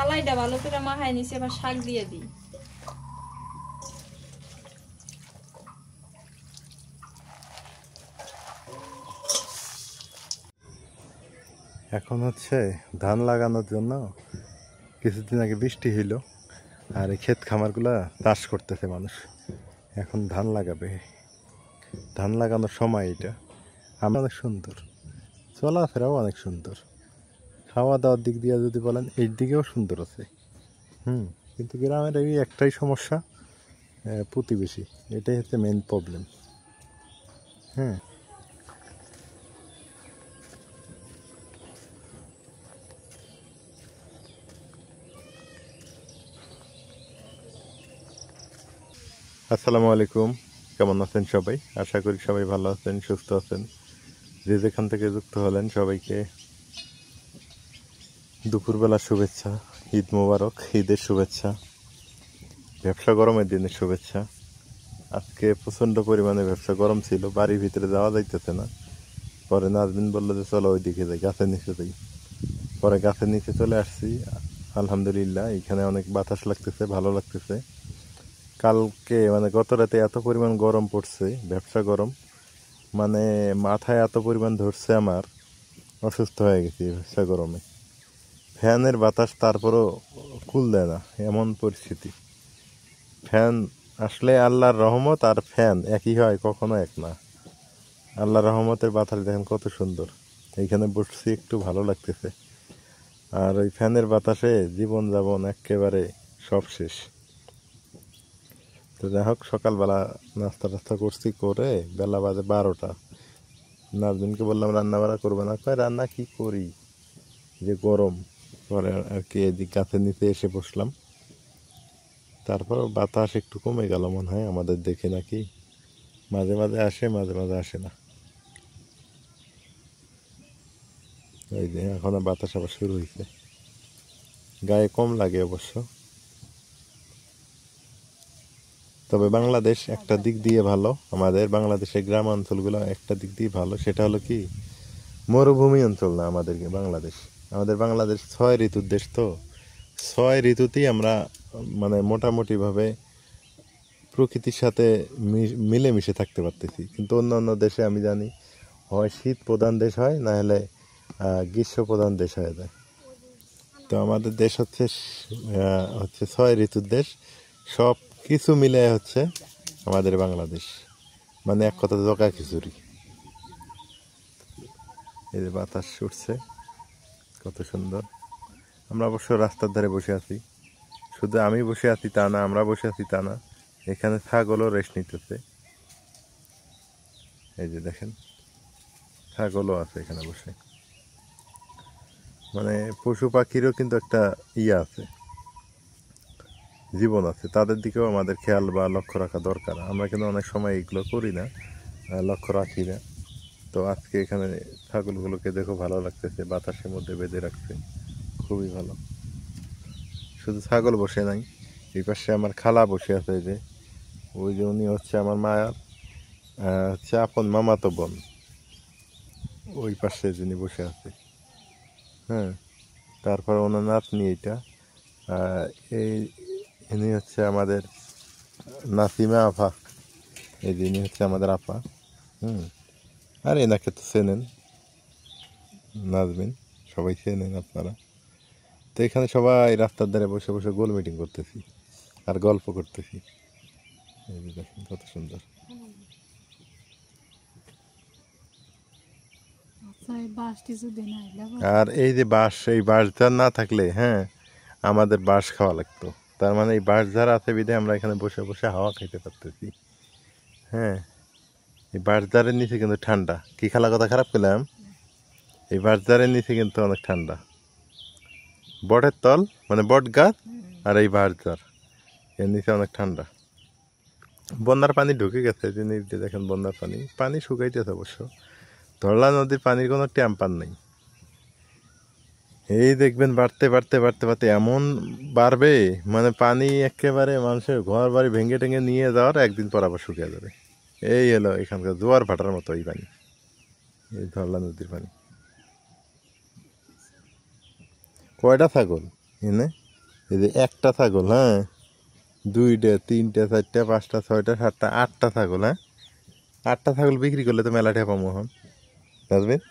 তালাইটা ভালো করে মাখায় নিছি, এবার শাক দিয়ে দিই। এখন হচ্ছে ধান লাগানোর জন্য কিছুদিন আগে বৃষ্টি হইল, আর এই ক্ষেত খামারগুলা চাষ করতেছে মানুষ। এখন ধান লাগাবে, ধান লাগানোর সময় এটা। আমরা অনেক সুন্দর, চলাফেরাও অনেক সুন্দর, খাওয়া দাওয়ার দিক দিয়ে যদি বলেন এই দিকেও সুন্দর আছে। কিন্তু গ্রামের এই একটাই সমস্যা, প্রতিবেশী, এটাই হচ্ছে মেন প্রবলেম। হ্যাঁ, আসসালামু আলাইকুম, কেমন আছেন সবাই? আশা করি সবাই ভালো আছেন, সুস্থ আছেন। যে যেখান থেকে যুক্ত হলেন সবাইকে দুপুরবেলা শুভেচ্ছা, ঈদ মোবারক, ঈদের শুভেচ্ছা, ব্যবসা গরমের দিনের শুভেচ্ছা। আজকে প্রচণ্ড পরিমাণে ব্যবসা গরম ছিল, বাড়ির ভিতরে যাওয়া যাইতেছে না। পরে নাজমিন বললো যে চলো ওইদিকে যাই, গাছের নিচে যাই। পরে গাছের নিচে চলে আসছি। আলহামদুলিল্লাহ, এখানে অনেক বাতাস লাগতেছে, ভালো লাগতেছে। কালকে মানে গত রাতে এত পরিমাণ গরম পড়ছে, ব্যবসা গরম, মানে মাথায় এত পরিমাণ ধরছে, আমার অসুস্থ হয়ে গেছি ব্যবসা গরমে। ফ্যানের বাতাস তারপরও কুল দেয় না, এমন পরিস্থিতি। ফ্যান আসলে আল্লাহর রহমত আর ফ্যান একই হয়, কখনো এক না। আল্লাহর রহমতের বাতাস দেখেন কত সুন্দর, এইখানে বসছি, একটু ভালো লাগতেছে। আর ওই ফ্যানের বাতাসে জীবন যাপন একেবারে সব শেষ। তো যাই হোক, সকালবেলা নাস্তা টাস্তা করছি, করে বেলা বাজে 12টা। নাজমিনকে বললাম রান্না বাড়া করবে না, কয় রান্না কি করি, যে গরম। পরে আর কি এদিক গাছের নিচে এসে বসলাম। তারপর বাতাস একটু কমে গেল মনে হয় আমাদের দেখে, নাকি মাঝে মাঝে আসে, মাঝে মাঝে আসে না। ওই যে এখন বাতাস আবার শুরু হয়েছে, গায়ে কম লাগে অবশ্য। তবে বাংলাদেশ একটা দিক দিয়ে ভালো, আমাদের বাংলাদেশের গ্রাম অঞ্চলগুলো একটা দিক দিয়ে ভালো, সেটা হলো কি মরুভূমি অঞ্চল না আমাদেরকে বাংলাদেশ। আমাদের বাংলাদেশ 6 ঋতুর দেশ, তো 6 ঋতুতেই আমরা মানে মোটামুটিভাবে প্রকৃতির সাথে মিলেমিশে থাকতে পারতেছি। কিন্তু অন্য অন্য দেশে আমি জানি হয় শীত প্রধান দেশ হয়, না হলে গ্রীষ্ম প্রধান দেশ হয়ে যায়। তো আমাদের দেশ হচ্ছে 6 ঋতুর দেশ, সব কিছু মিলে হচ্ছে আমাদের বাংলাদেশ, মানে এক কথা জকা খিচুড়ি। এই যে বাতাস উঠছে কত সুন্দর। আমরা অবশ্য রাস্তার ধারে বসে আছি, শুধু আমি বসে আছি তা না, আমরা বসে আছি তা না, এখানে ছাগলও রেস্ট নিতেছে। এই যে দেখেন, ছাগলও আছে এখানে বসে। মানে পশু পাখিরও কিন্তু একটা ইয়ে আছে, জীবন আছে, তাদের দিকেও আমাদের খেয়াল বা লক্ষ্য রাখা দরকার। আমরা কিন্তু অনেক সময় এগুলো করি না, লক্ষ্য রাখি না। তো আজকে এখানে ছাগলগুলোকে দেখো ভালো লাগতেছে, বাতাসের মধ্যে বেঁধে রাখছে, খুবই ভালো। শুধু ছাগল বসে নাই, এই পাশে আমার খালা বসে আছে। এই যে ওই যে উনি হচ্ছে আমার মায়ার হচ্ছে আপন মামাতো বোন, ওই পাশে যিনি বসে আছে। হ্যাঁ, তারপর ওনার নাতনি এইটা, এই ইনি হচ্ছে আমাদের নাসিমা আফা, এই যিনি হচ্ছে আমাদের আপা। আর এনাকে তো চেনেন, নাজমিন, সবাই চেনেন আপনারা। তো এখানে সবাই রাস্তার ধারে বসে বসে গোল মিটিং করতেছি আর গল্প করতেছি। এই যে দেখেন কত সুন্দর। আর এই যে বাঁশ, এই বাঁশঝাড় না থাকলে হ্যাঁ আমাদের বাঁশ খাওয়া লাগতো। তার মানে এই বাঁশঝাড় আছে বিধে আমরা এখানে বসে বসে হাওয়া খাইতে পারতেছি। হ্যাঁ, এই বাঁশঝাড়ের নিচে কিন্তু ঠান্ডা। কি খালা কথা খারাপ পেলাম, এই বাঁশঝাড়ের নিচে কিন্তু অনেক ঠান্ডা। বটের তল মানে বট গাছ আর এই বাঁশঝাড়, এর নিচে অনেক ঠান্ডা। বন্যার পানি ঢুকে গেছে, যিনি দেখেন বন্যার পানি, পানি শুকাইতেছে অবশ্য। ধরলা নদীর পানির কোনো ট্যাম্পার নেই। এই দেখবেন বাড়তে বাড়তে বাড়তে বাড়তে এমন বাড়বে, মানে পানি একেবারে মানুষের ঘর বাড়ি ভেঙে টেঙে নিয়ে যাওয়ার একদিন পর আবার শুকিয়ে যাবে। এই এলো এখানকার জোয়ার ভাটার মতো এই পানি, এই ধরলা নদীর পানি। কয়টা ছাগল এনে? এই যে একটা ছাগল, হ্যাঁ, 2টা 3টা 4টা 5টা 6টা 7টা 8টা ছাগল, হ্যাঁ, 8টা ছাগল বিক্রি করলে তো মেলা টাকা পাবো এখন, বুঝবেন?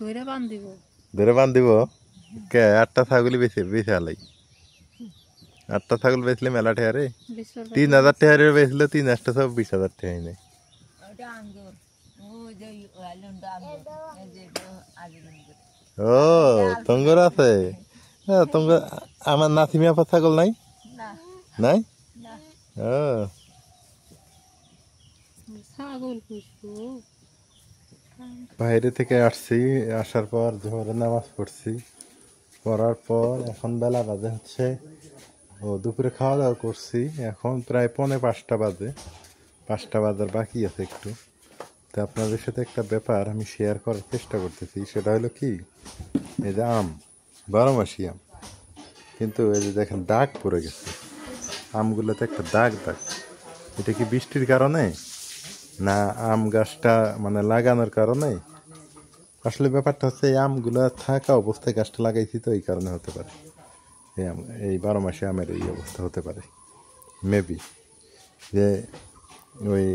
ধরে বান দিব। ধরে বান দিব কে? 8টা ছাগলই বেশি বেশি আলাই, 8টা ছাগল বেচলে মেলা টাকা রে। 3000 টাকা রে বেচলে 3 সব 20,000 টাকা নেই। ও তঙ্গর আছে, হ্যাঁ তঙ্গ। আমার নাতিমি আপা ছাগল নাই? নাই। ও বাইরে থেকে আসছি, আসার পর জোহরের নামাজ পড়ছি, পড়ার পর এখন বেলা বাজে হচ্ছে, ও দুপুরে খাওয়া দাওয়া করছি, এখন প্রায় 4:45 বাজে, 5টা বাজার বাকি আছে একটু। তো আপনাদের সাথে একটা ব্যাপার আমি শেয়ার করার চেষ্টা করতেছি, সেটা হলো কি, এই যে আম, 12 মাসি আম, কিন্তু এই যে দেখেন দাগ পড়ে গেছে আমগুলোতে, একটা দাগ দাগ। এটা কি বৃষ্টির কারণে না আম গাছটা মানে লাগানোর কারণে? আসলে ব্যাপারটা হচ্ছে এই আমগুলো থাকা অবস্থায় গাছটা লাগাইছি, তো এই কারণে হতে পারে এই 12 মাসে আমের এই অবস্থা হতে পারে মেবি। যে ওই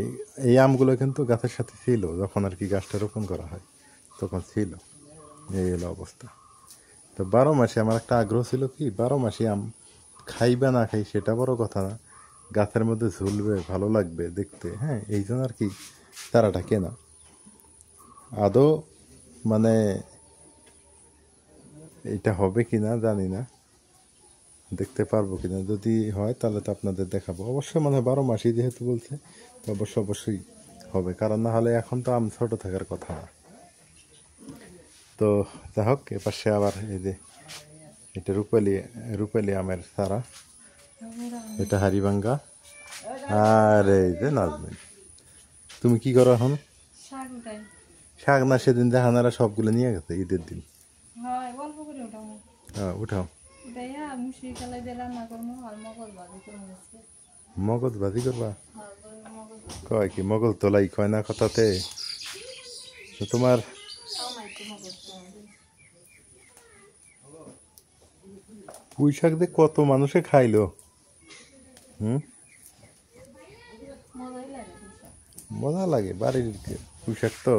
এই আমগুলো কিন্তু গাছের সাথে ছিল যখন আর কি গাছটা রোপণ করা হয়, তখন ছিল, এই হলো অবস্থা। তো 12 মাসে আমার একটা আগ্রহ ছিল কি, 12 মাসে আম খাই বা না খাই সেটা বড় কথা না, গাছের মধ্যে ঝুলবে, ভালো লাগবে দেখতে, হ্যাঁ, এই জন্য আর কি চারাটা কেনা। আদৌ মানে এটা হবে কিনা জানি না, দেখতে পারবো কিনা, যদি হয় তাহলে তো আপনাদের দেখাবো অবশ্যই। মনে হয় 12 মাসই যেহেতু বলছে, তো অবশ্যই হবে, কারণ না হলে এখন তো আম ছোট থাকার কথা না। তো যা হোক, এপাশে আবার এই যে এটা রূপালি আমের চারা, এটা হাড়িভাঙ্গা। আর এই যে নাজমিন, তুমি কি করো এখন? শাক না, সেদিন দেখানারা সবগুলো নিয়ে গেছে ঈদের দিন। উঠাও। মগজ ভাজি করবা? কয় কি মগজ তোলাই কয় না কথাতে? তোমার পুঁই শাক দিয়ে কত মানুষে খাইলো। মজা লাগে, বাড়ির পুঁই শাক তো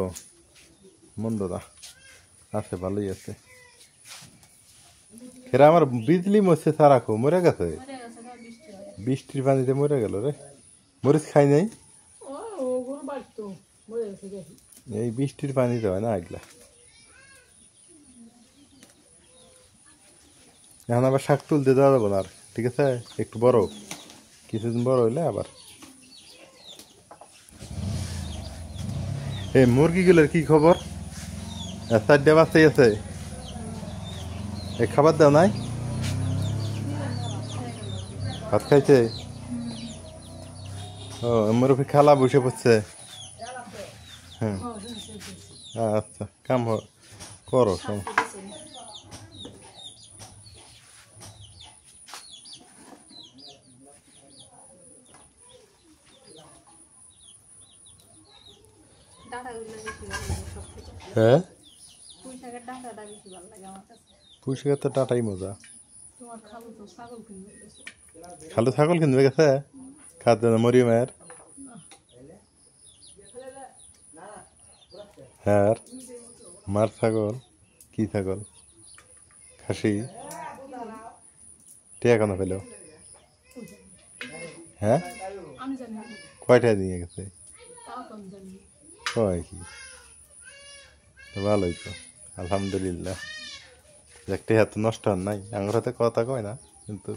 মন্দ না, আছে ভালোই আছে। এরা আমার বিজলি মরছে, সারাখো মরে গেছে, বৃষ্টির পানিতে মরে গেল রে। মরিচ খাই নাই, এই বৃষ্টির পানিতে হয় না এগুলা। এখন আবার শাক তুলতে দেওয়া যাবো না আর, ঠিক আছে, একটু বড়, কিছুদিন বড় হইলে আবার। এই মুরগিগুলোর কি খবর? 4টা বাচ্চাই আছে, এই খাবার দাও নাই? ভাত খাইছে? ও মুরগি খালা বসে পড়ছে, হ্যাঁ আচ্ছা, কাম করো। হ্যাঁ, পুঁই শাকের তো ডাঁটাই মজা। খালু ছাগল কিনবে গেছে, খাদ্য না মরি মায়ের। হ্যাঁ, মার ছাগল, কি ছাগল? খাসি? টিয়া কেন পেল? হ্যাঁ, কয়টা নিয়ে গেছে? কয় কি, ভালোই তো, আলহামদুলিল্লাহ। একটা হাত নষ্ট হন নাই, আঙুর হাতে কথা কয় না কিন্তু,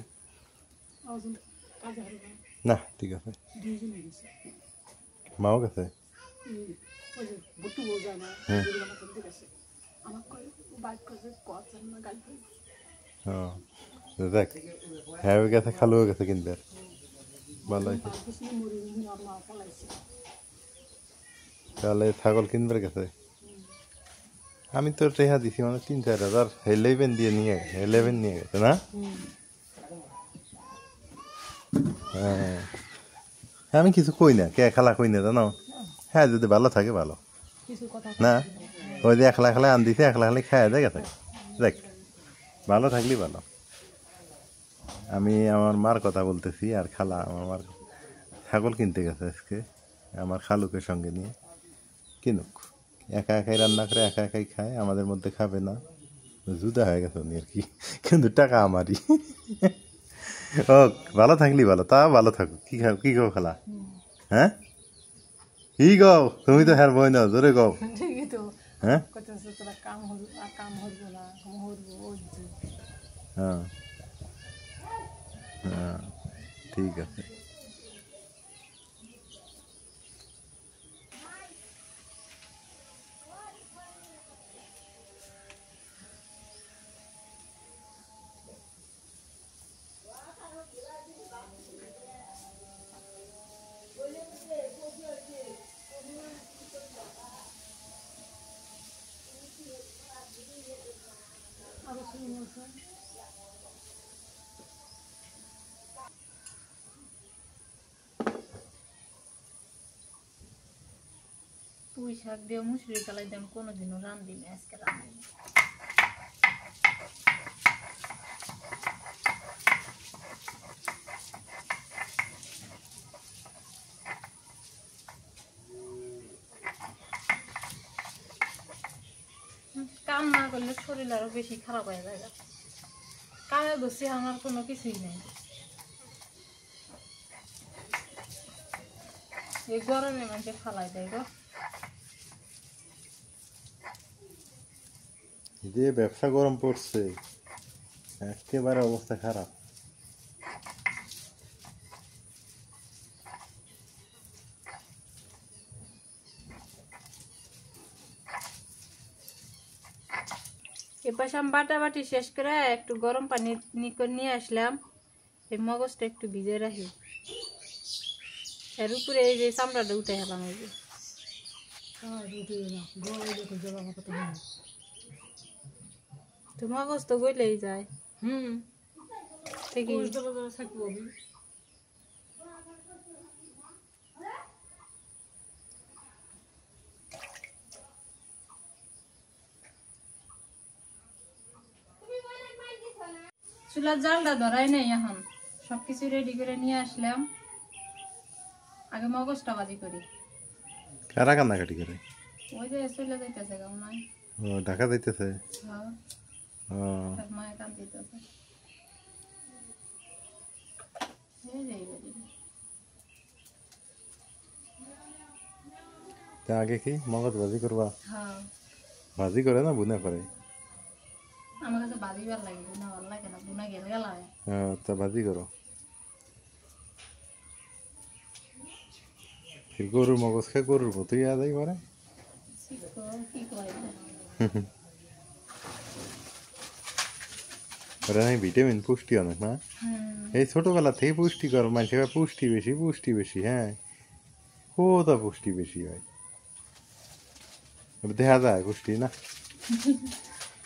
না ঠিক আছে। মাও গেছে? দেখ, হ্যাঁ গেছে, খালুও গেছে কিনবে, ভালো। তাহলে ছাগল কিনবে গেছে। আমি তো রেহা দিছি মানে 3-4 হাজার, 11 দিয়ে নিয়ে গেছে, 11 নিয়ে গেছে না। হ্যাঁ, আমি কিছু কই না, কে খালা কই না জানো। হ্যাঁ, যদি ভালো থাকে ভালো না, ওই যে একলা খেলা আন দিছে, একলা খালি খায় দেয় গেছে, দেখ ভালো থাকলেই ভালো। আমি আমার মার কথা বলতেছি, আর খালা আমার মার ছাগল কিনতে গেছে আজকে আমার খালুকে সঙ্গে নিয়ে। কিনুক, একা একাই রান্না করে একা একাই খায়, আমাদের মধ্যে খাবে না, জুদা হয়ে গেছে উনি আর কি, কিন্তু টাকা আমারই। ও ভালো থাকলি ভালো, তা ভালো থাকো। কি খাও, কি খাও খালা? হ্যাঁ কি গাও তুমি? তো হ্যাঁ বই না, জোরে গাও। হ্যাঁ হ্যাঁ হ্যাঁ ঠিক আছে। পুঁই শাক দিয়ে মুসুরি কালাই দিয়ে আমি কোনোদিনও রান্ধি না, আজকে রান্ধি। কাম না করলে শরীর আরো বেশি খারাপ হয়ে যায়। কামে বসে আমার কোনো কিছুই নেই। এই গরমে মানুষে ফালাই দেয় গো। যে ব্যবসা গরম পড়ছে, একেবারে অবস্থা খারাপ। এপাশে আমি বাটাবাটি শেষ করে একটু গরম পানি নিয়ে আসলাম। এই মগজটা একটু ভিজে রাখি, এর উপরে এই যে চামড়াটা উঠে গেলাম। এই যে তো মগজ তো গইলেই যায়। ঠিকই। চুলার জালটা ধরাই নাই, এখন সবকিছু রেডি করে নিয়ে আসলাম। আগে মগজটা ভাজি করি। কারা কান্নাকাটি করে? ওই যে চলে যাইতেছে গাও নাই। ও ঢাকা যাইতেছে। হ্যাঁ, ও তার মায়ের কান দিতেছে। এই যে এইবারে। তা আগে কি মগজ ভাজি করবা? হ্যাঁ, ভাজি করে না বুনা করে? আমার কাছে ভাজি ভালো লাগে, বুনা ভালো লাগে না, বুনা গেল গেল হয়। হ্যাঁ তা ভাজি করো। গরুর মগজ খায়, গরুর মতোই আদায় করে। শিখো কি করে। ওরা নাই ভিটামিন পুষ্টি অনেক না, এই ছোটবেলা থেকে পুষ্টিকর মানুষের পুষ্টি বেশি, পুষ্টি বেশি। হ্যাঁ কোথা পুষ্টি বেশি হয়, দেখা যায় পুষ্টি না,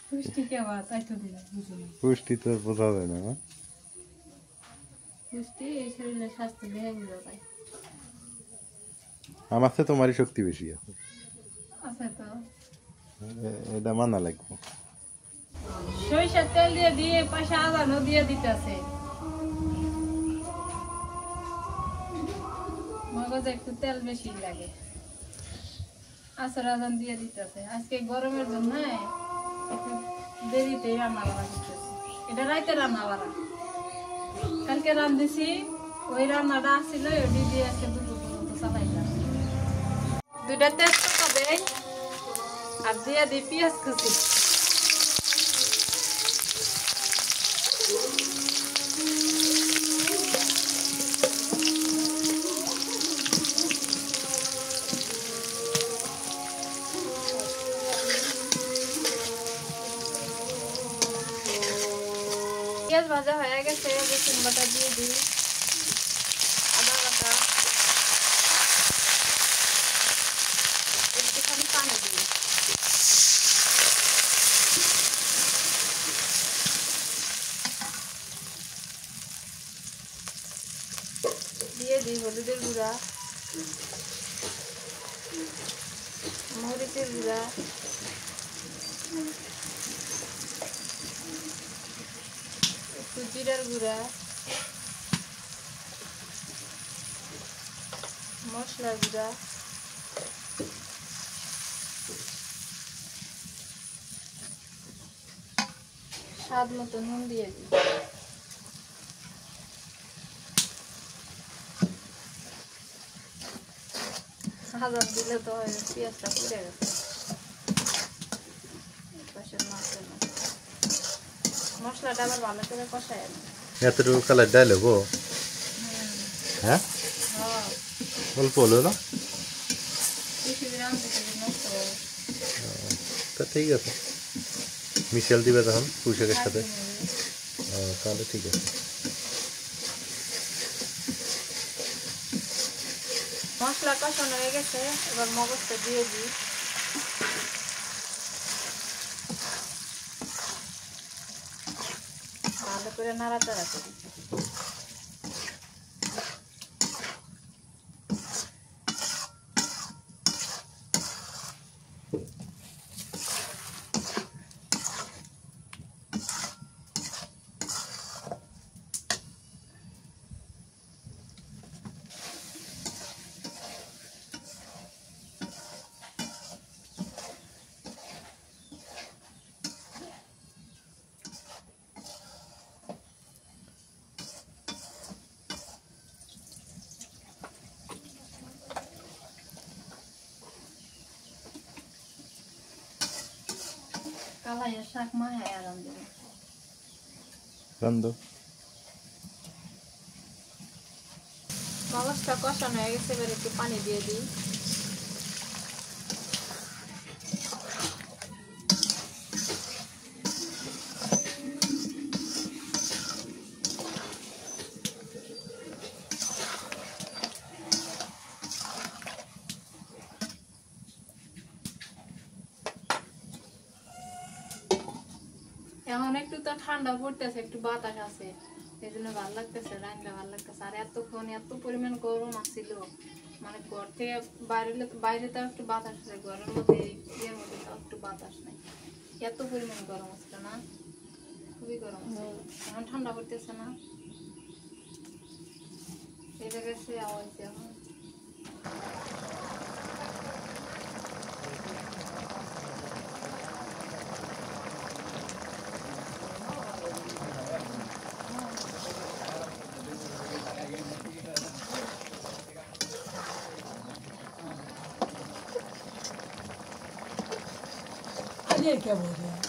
পুষ্টি কে আবার তাই তো দিলাম বুঝলি। পুষ্টি তো বোঝা যায় না। পুষ্টি এই শরীরের স্বাস্থ্য দেহে বোঝা যায়। আমার তো তোমারই শক্তি বেশি আছে, আছে তো। এটা মানা লাগবে। সরিষার তেল দিয়ে দিয়ে পাশে আদানো দিয়ে দিতেছে। মগজে একটু তেল বেশি লাগে। আচার আদান দিয়ে দিতেছে। আজকে গরমের জন্য একটু দেরিতে রান্না বাড়া করতেছে। এটা রাইতে রান্না বাড়া, কালকে রান্ধিছি ওই রান্নাটা আসছিল, ওটি দিয়ে আজকে দুপুর পর্যন্ত চালাইলাম। দুইটা তেজপাতা দেয় আর দিয়ে দিই পেঁয়াজ কুচি। পেঁয়াজ ভাজা হয়ে গেছে, রসুন বাটা দিয়ে দিই, আদা বাটা, একটুখানি পানি দিই। দিয়ে দিই হলুদের গুঁড়া, মরিচের গুঁড়া, একটু জিরার গুঁড়া, মশলা গুঁড়া, স্বাদ মতো নুন দিয়ে দিই। হাজার দিলে তো পেঁয়াজটা পুড়ে গেছে। মশলাটা আবার ভালো করে কষায় না। এতটুকু কালার ডাল হবো? হ্যাঁ, অল্প হলো না? তা ঠিক আছে, মিশাল দিবে তখন পুঁইশাকের সাথে। তাহলে ঠিক আছে। মশলা কষানো হয়ে গেছে, এবার মগজটা দিয়ে দিই। ভালো করে নাড়াচাড়া করি। কালাইয়ের শাক মাহায় আরাম দেবে। মগজটা কষানো হয়ে গেছে, এবার একটু পানি দিয়ে দিই। এখন একটু তো ঠান্ডা পড়তেছে, একটু বাতাস আছে, এই জন্য ভালো লাগতেছে, রান্না ভালো লাগতেছে। আর এতক্ষণ এত পরিমাণ গরম আসছিল, মানে ঘর থেকে বাইরে তো একটু বাতাস আছে, ঘরের মধ্যে ইয়ের মধ্যে তাও একটু বাতাস নাই, এত পরিমাণ গরম আসছিল না, খুবই গরম আছে। এখন ঠান্ডা পড়তেছে না, এটা গেছে আওয়াজ এখন। ये क्या बोल रहे हैं?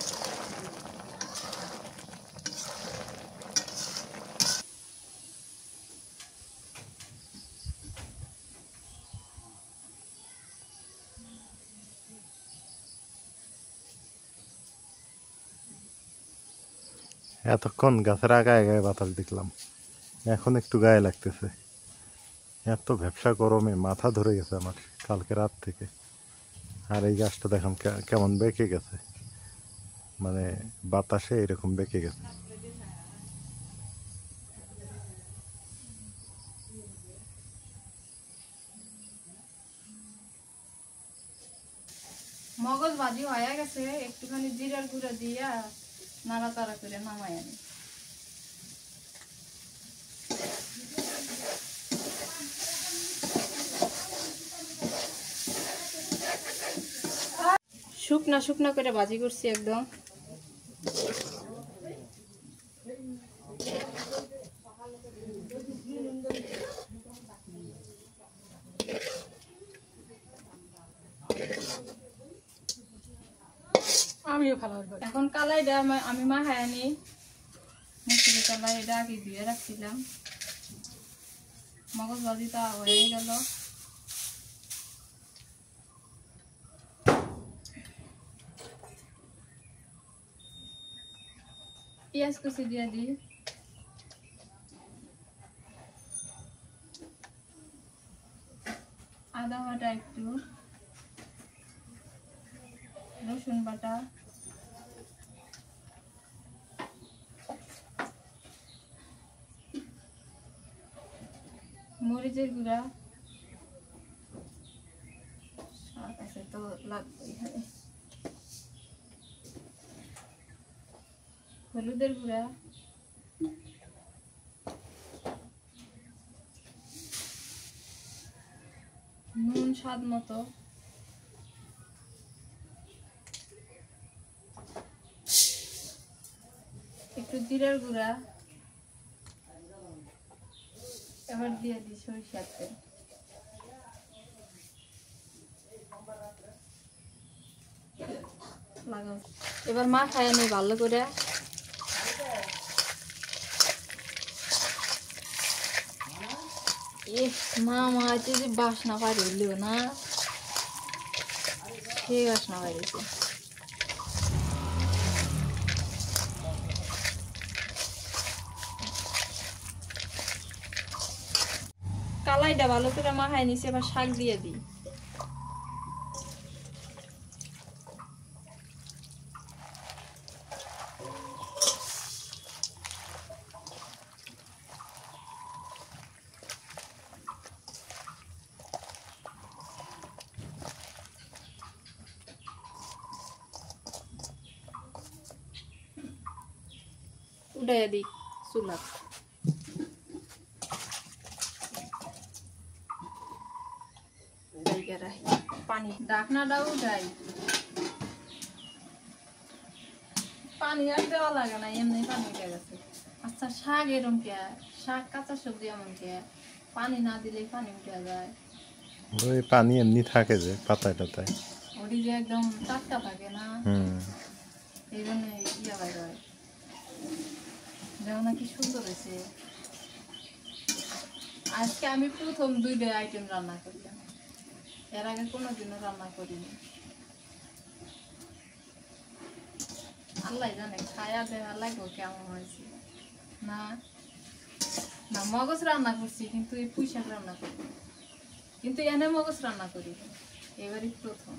এতক্ষণ গাছের আগায় গায়ে বাতাস দেখলাম, এখন একটু গায়ে লাগতেছে। এত ব্যবসা গরমে মাথা ধরে গেছে আমার কালকে রাত থেকে। আর এই গাছটা দেখুন কেমন বেঁকে গেছে, মানে বাতাসে এরকম বেঁকে গেছে। মগজ ভাজি হয়ে গেছে, একটুখানি জিরার গুঁড়া দিয়া নাড়াচাড়া করে নামাই আনি। শুকনা শুকনা করে ভাজি করছি একদম। এখন কালাইটা আমি মাখায় আনি, মুসুরি কালাই, এটা আগে ধুয়ে রাখছিলাম। মগজ ভাজিটা হয়ে গেল, পেঁয়াজ কুচি দিয়ে দিই, আদা বাটা একটু, রসুন বাটা, মরিচের গুঁড়া, শাক আছে তো লাগবে, হলুদের গুঁড়া, স্বাদ মতো। একটু জিরার গুঁড়া, এবার দিয়ে দিই সরিষার তেল। এবার মাখায় আনি ভালো করে। মা মাছে যে বাসনা পারিল না, সেই বাসনা পারিছে। কালাইটা ভালো করে মাখায় নিছে, এবার শাক দিয়ে দিই। উঠাইয়া দিই চুলা। পানি ঢাকনাটা উঠাই, পানি আর দেওয়া লাগে না, এমনি পানি উঠে গেছে। আচ্ছা শাক এরম কে, শাক কাঁচা সবজি এমন কে পানি না দিলে পানি উঠে যায়? ওই পানি এমনি থাকে যে পাতায় টাতায়, ওটি যে একদম টাটকা থাকে না, এই জন্য ইয়া বাইর হয়। যেমন কি সুন্দর হয়েছে। আজকে আমি প্রথম 2টা আইটেম রান্না করলাম, এর আগে কোনোদিনও রান্না করিনি। আল্লাহ জানে খায়া দেওয়া লাগবে কেমন হয়েছে। না না মগজ রান্না করছি, কিন্তু এই পুঁই শাক রান্না করি, কিন্তু এনে মগজ রান্না করি এবারই প্রথম।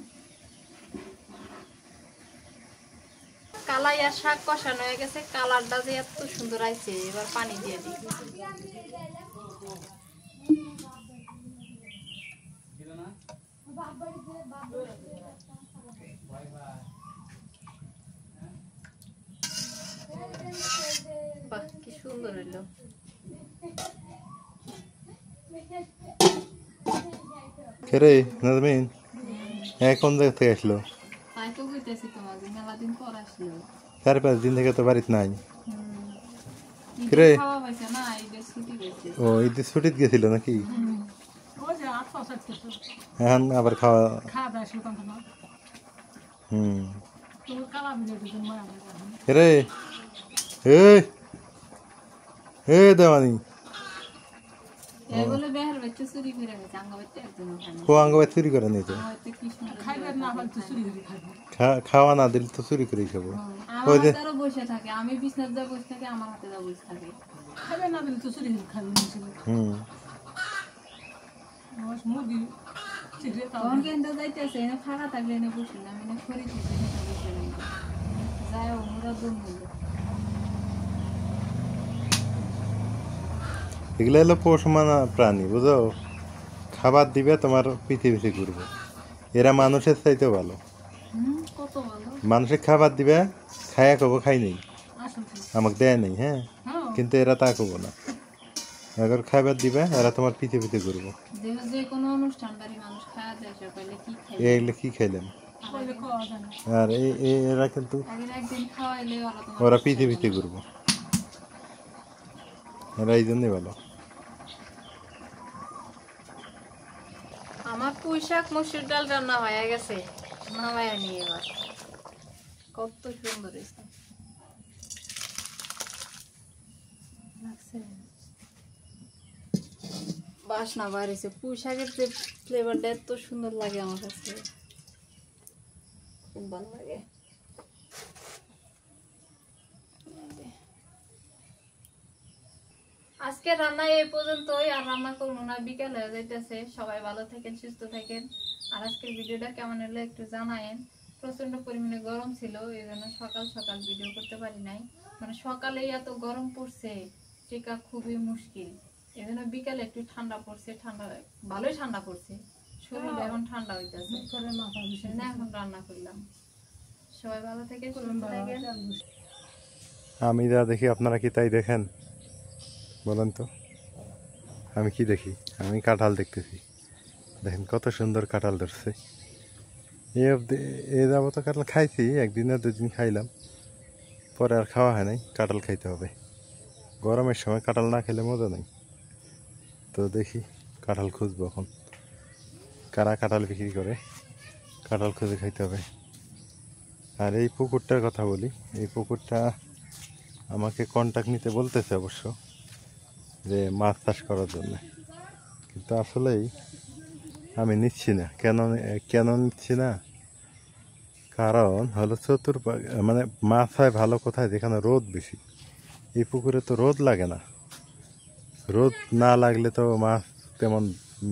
কালাই আর শাক কষানো হয়ে গেছে, কালারটা যে এত সুন্দর আইছে, এবার পানি দিয়ে দিই। বাহ কি সুন্দর হইলো। কেরে নাজমিন কোন জায়গা থেকে আসলো? তাই তো কইতেছি তোমাকে, মেলা দিন পর আসলো। 4-5 দিন থেকে তো বাড়িতে নাই। ঈদের খাওয়া হয়েছে না, ঈদের ছুটি গেছে। ও ঈদের ছুটিতে গেছিল নাকি? ওই যে 8-5 কিছু এখন আবার খাওয়া দাওয়া শুরু করতে না। তো কালা বিলে দিন মারা গেছে। রে দেওয়ানি এগুলো বেহার বাচ্চা চুরি করে গেছে, আঙ্গা বাচ্চা একজন ওখানে। ও আঙ্গবাই চুরি করে নিতে হয়তো কি সুন্দর খাইবে না হলে তো চুরি করে খাইবে। খাওয়া না দিলে তো চুরি করে খাবো। আমার হাতে আরো বসে থাকে, আমি বিছনাতে যা বসে থাকে, আমার হাতে যা বসে থাকে। খাইবে না দিলে তো চুরি করে খাইবে নিছিল। মুরগি চিড়ে তাও তখন কেন্দ্র যাইতেছে, এনে ফাঁকা থাকলে এনে বসে না, এনে খড়ি দিতে বসে রইল। যায় ওরা দম হইল। এগুলো হলো পোষমানা প্রাণী, বুঝো? খাবার দিবে তোমার পৃথিবীতে ঘুরবে। এরা মানুষের চাইতে ভালো। কত ভালো। মানুষের খাবার দিবে, খায়া কব খাই নেই, আসলে আমাকে দেয় নেই, হ্যাঁ, কিন্তু এরা তা কব না। এবার খাবার দিবে, এরা তোমার পৃথিবীতে ঘুরবো। যে কোনো অনুষ্ঠান বাড়ি মানুষ খাওয়া দেয়, সকালে কি খাই, এগুলো কি খাইলেন? কইলে খাওয়া যায় না। আর এরা কিন্তু আগের একদিন খাওয়াইলে ওরা পৃথিবীতে ঘুরবো, এরা এই জন্যই ভালো। আমার পুঁই শাক মসুর ডাল রান্না হয়ে গেছে, নামায়া নিয়ে এবার। কত সুন্দর হয়েছে লাগছে, বাসনা বাড়িছে। পুঁই শাকের যে ফ্লেভারটা এত সুন্দর লাগে আমার কাছে, খুব ভালো লাগে। আজকে রান্না এই পর্যন্তই, আর রান্না করবো না, বিকেল হয়ে যাইতেছে। সবাই ভালো থাকেন, সুস্থ থাকেন। আর আজকের ভিডিওটা কেমন হলো একটু জানায়েন। প্রচন্ড পরিমাণে গরম ছিল, এই জন্য সকাল সকাল ভিডিও করতে পারি নাই। মানে সকালেই এত গরম পড়ছে, টিকা খুবই মুশকিল। এই জন্য বিকালে একটু ঠান্ডা পড়ছে, ভালোই ঠান্ডা পড়ছে, শরীর এখন ঠান্ডা হইতেছে, এখন রান্না করলাম। সবাই ভালো থেকে সুস্থ থাকেন। আমি যা দেখি আপনারা কি তাই দেখেন? বলেন তো, আমি কি দেখি? আমি কাঁঠাল দেখতেছি। দেখেন কত সুন্দর কাঁঠাল ধরছে। এ যাবত কাঁঠাল খাইছি, একদিন না দুদিন খাইলাম, পরে আর খাওয়া হয় নাই। কাঁঠাল খাইতে হবে, গরমের সময় কাঁঠাল না খেলে মজা নেই। তো দেখি কাঁঠাল খুঁজবো এখন, কারা কাঁঠাল বিক্রি করে, কাঁঠাল খুঁজে খাইতে হবে। আর এই পুকুরটার কথা বলি, এই পুকুরটা আমাকে কন্ট্যাক্ট নিতে বলতেছে অবশ্য, যে মাছ চাষ করার জন্য, কিন্তু আসলেই আমি নিচ্ছি না। কেন নিচ্ছি না? কারণ হলো চতুর্পাশ মানে মাছ হয় ভালো কোথায়, যেখানে রোদ বেশি। এই পুকুরে তো রোদ লাগে না, রোদ না লাগলে তো মাছ তেমন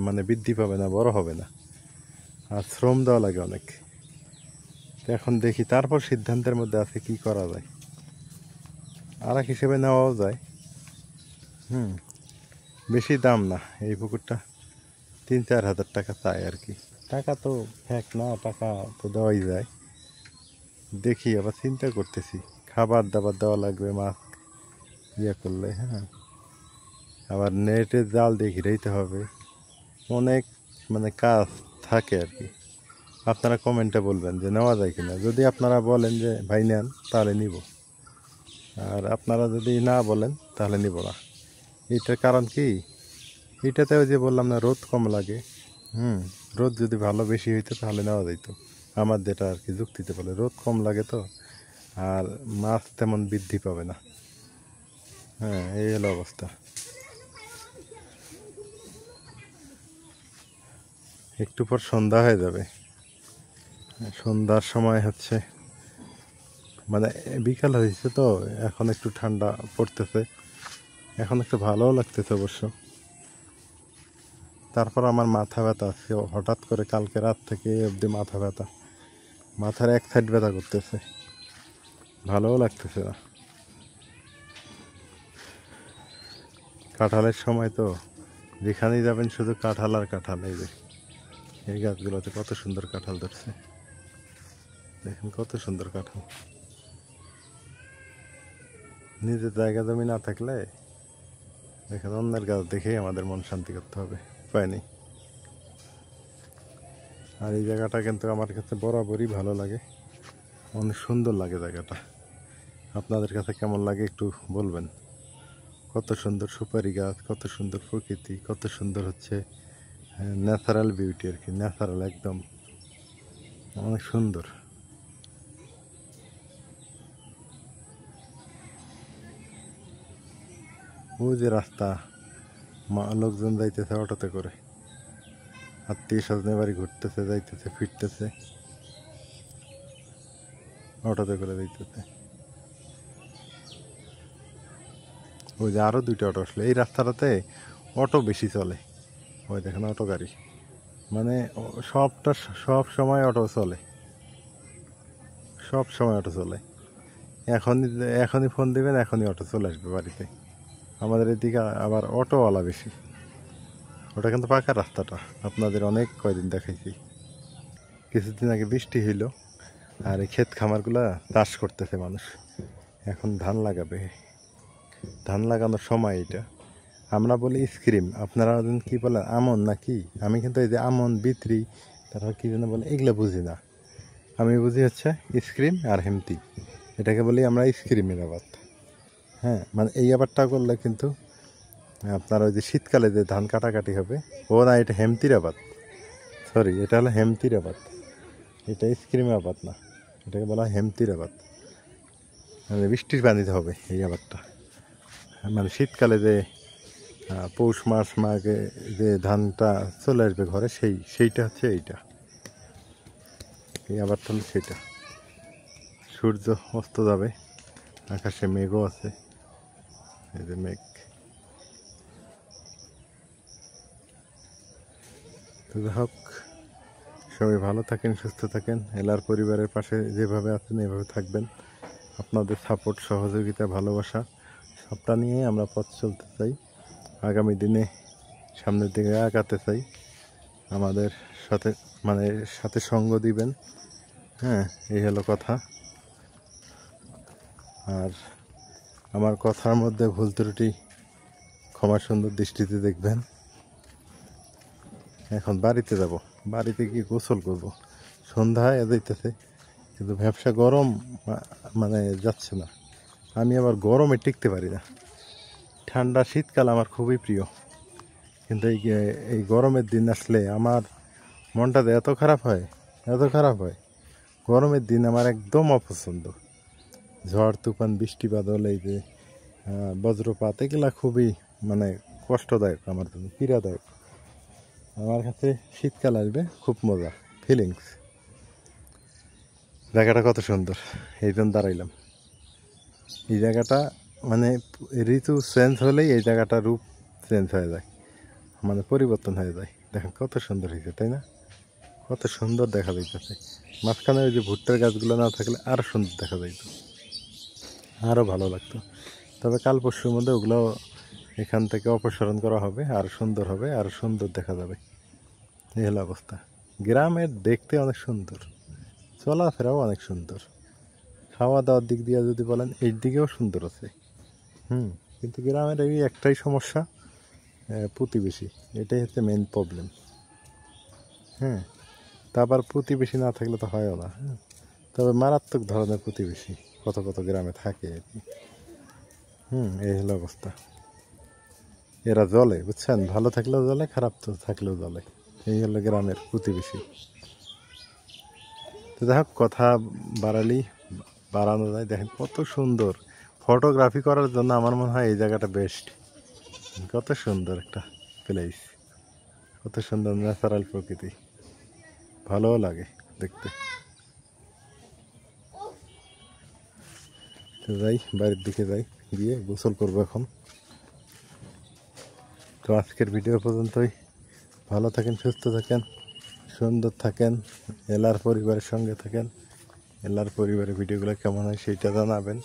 মানে বৃদ্ধি পাবে না, বড় হবে না, আর শ্রম দেওয়া লাগে অনেক। তো এখন দেখি, তারপর সিদ্ধান্তের মধ্যে আছে কি করা যায়। আর এক হিসেবে নেওয়াও যায়। বেশি দাম না এই পুকুরটা, 3-4 হাজার টাকা চাই আর কি। টাকা তো ফ্যাক না, টাকা তো দেওয়াই যায়। দেখি, আবার চিন্তা করতেছি, খাবার দাবার দেওয়া লাগবে মাছ ইয়ে করলে। হ্যাঁ, আবার নেটের জাল দিয়ে ঘিরাইতে হবে, অনেক মানে কাজ থাকে আর কি। আপনারা কমেন্টে বলবেন যে নেওয়া যায় কিনা। যদি আপনারা বলেন যে ভাই নেন, তাহলে নিব। আর আপনারা যদি না বলেন তাহলে নিব না। এটার কারণ কি, এটাতে ওই যে বললাম না, রোদ কম লাগে। রোদ যদি ভালো বেশি হইতো তাহলে নেওয়া যাইতো। আমার যেটা আর কি যুক্তিতে বলে, রোদ কম লাগে তো, আর মাছ তেমন বৃদ্ধি পাবে না। হ্যাঁ, এই হলো অবস্থা। একটু পর সন্ধ্যা হয়ে যাবে, সন্ধ্যার সময় হচ্ছে মানে বিকাল হয়েছে তো, এখন একটু ঠান্ডা পড়তেছে, এখন একটু ভালোও লাগতেছে অবশ্য। তারপর আমার মাথা ব্যথা আছে হঠাৎ করে, কালকে রাত থেকে অবধি মাথা ব্যথা, মাথার এক সাইড ব্যথা করতেছে, ভালোও লাগতেছে না। কাঁঠালের সময় তো, যেখানেই যাবেন শুধু কাঁঠাল আর কাঁঠাল। এই যে এই গাছগুলোতে কত সুন্দর কাঁঠাল ধরছে, দেখেন কত সুন্দর কাঁঠাল। নিজের জায়গা জমি না থাকলে দেখেন অন্যের গাছ দেখেই আমাদের মন শান্তি করতে হবে, উপায় নেই। আর এই জায়গাটা কিন্তু আমার কাছে বরাবরই ভালো লাগে, অনেক সুন্দর লাগে জায়গাটা। আপনাদের কাছে কেমন লাগে একটু বলবেন। কত সুন্দর সুপারি গাছ, কত সুন্দর প্রকৃতি, কত সুন্দর হচ্ছে ন্যাচারাল বিউটি আর কি, ন্যাচারাল একদম অনেক সুন্দর। ওই যে রাস্তা, লোকজন যাইতেছে অটোতে করে, আত্মীয় স্বজনের বাড়ি ঘুরতেছে, যাইতেছে, ফিরতেছে, অটোতে করে যাইতেছে। ওই যে আরো 2টা অটো আসলে। এই রাস্তাটাতে অটো বেশি চলে, ওই দেখেন অটো গাড়ি, মানে সব সময় অটো চলে, সব সময় অটো চলে। এখনই ফোন দিবেন, এখনই অটো চলে আসবে বাড়িতে। আমাদের এদিকে আবার অটোওয়ালা বেশি। ওটা কিন্তু পাকা রাস্তাটা, আপনাদের অনেক কয়দিন দেখাইছি। কিছুদিন আগে বৃষ্টি হইল, আর এই ক্ষেত খামারগুলা চাষ করতেছে মানুষ, এখন ধান লাগাবে। ধান লাগানোর সময় এটা। আমরা বলি স্ক্রিম, আপনারা কি বলে, আমন নাকি? আমি কিন্তু এই যে আমন, বিত্রি, তারপর কি যেন বলে, এগুলো বুঝি না। আমি বুঝি হচ্ছে স্ক্রিম আর হেমতি, এটাকে বলি আমরা স্ক্রিমের আবাদ। হ্যাঁ, মানে এই আবাদটা করলে কিন্তু আপনার ওই যে শীতকালে যে ধান কাটাকাটি হবে, ও না, এটা হেমতির আবাদ, সরি, এটা হলো হেমতির আবাদ, এটা স্ক্রিম আবাদ না, এটাকে বলা হয় হেমতির আবাদ। মানে বৃষ্টির পানিতে হবে এই আবাদটা, মানে শীতকালে যে পৌষ মাস মাঘে যে ধানটা চলে আসবে ঘরে, সেইটা হচ্ছে এইটা, এই আবাদটা হলো সেইটা। সূর্য অস্ত যাবে, আকাশে মেঘও আছে, এই যে মেঘ। তো যাই হোক, সবাই ভালো থাকেন, সুস্থ থাকেন, এলার পরিবারের পাশে যেভাবে আছেন এভাবে থাকবেন। আপনাদের সাপোর্ট, সহযোগিতা, ভালোবাসা সবটা নিয়ে আমরা পথ চলতে চাই, আগামী দিনে সামনের দিকে আগাতে চাই। আমাদের সাথে মানে সাথে সঙ্গ দিবেন। হ্যাঁ, এই হলো কথা। আর আমার কথার মধ্যে ভুল ত্রুটি ক্ষমা সুন্দর দৃষ্টিতে দেখবেন। এখন বাড়িতে যাব, বাড়িতে গিয়ে গোসল করব। সন্ধ্যায় যাইতেছে, কিন্তু ব্যবসা গরম মানে যাচ্ছে না। আমি আবার গরমে টিকতে পারি না। ঠান্ডা শীতকাল আমার খুবই প্রিয়, কিন্তু এই গরমের দিন আসলে আমার মনটাতে এত খারাপ হয়, এত খারাপ হয়। গরমের দিন আমার একদম অপছন্দ। ঝড় তুফান বৃষ্টি বাদল, এই যে বজ্রপাত, এগুলা খুবই মানে কষ্টদায়ক আমার জন্য, পীড়াদায়ক। আমার কাছে শীতকাল আসবে খুব মজা, ফিলিংস। জায়গাটা কত সুন্দর, এই জন্য দাঁড়াইলাম। এই জায়গাটা মানে ঋতু চেঞ্জ হলেই এই জায়গাটা রূপ চেঞ্জ হয়ে যায়, মানে পরিবর্তন হয়ে যায়। দেখেন কত সুন্দর হয়েছে, তাই না? কত সুন্দর দেখা যাইতেছে। মাঝখানে ওই যে ভুট্টার গাছগুলো না থাকলে আরও সুন্দর দেখা যাইত, আরও ভালো লাগতো। তবে কাল পরশুর মধ্যে ওগুলো এখান থেকে অপসারণ করা হবে, আর সুন্দর হবে, আর সুন্দর দেখা যাবে। এই হলো অবস্থা। গ্রামের দেখতে অনেক সুন্দর, চলাফেরাও অনেক সুন্দর। খাওয়া দাওয়ার দিক দিয়ে যদি বলেন, এই দিকেও সুন্দর আছে। কিন্তু গ্রামের এই একটাই সমস্যা, প্রতিবেশী। এটাই হচ্ছে মেন প্রবলেম। হ্যাঁ, তারপর প্রতিবেশী না থাকলে তো হয়ও না। হ্যাঁ, তবে মারাত্মক ধরনের প্রতিবেশী কত কত গ্রামে থাকে আর কি। এই হলো অবস্থা। এরা জ্বলে, বুঝছেন? ভালো থাকলেও জ্বলে, খারাপ তো থাকলেও জ্বলে। এই হলো গ্রামের প্রতিবেশী। তো যাই হোক, কথা বাড়ানো যায়। দেখেন কত সুন্দর ফটোগ্রাফি করার জন্য আমার মনে হয় এই জায়গাটা বেস্ট। কত সুন্দর একটা প্লেস, কত সুন্দর ন্যাচারাল প্রকৃতি, ভালোও লাগে দেখতে। তো যাই, বাড়ির দিকে যাই, গিয়ে গোসল করবো এখন। তো আজকের ভিডিও পর্যন্তই। ভালো থাকেন, সুস্থ থাকেন, সুন্দর থাকেন, এলার পরিবারের সঙ্গে থাকেন। এলার পরিবারের ভিডিওগুলো কেমন হয় সেইটা জানাবেন।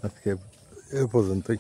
আজকে এ পর্যন্তই।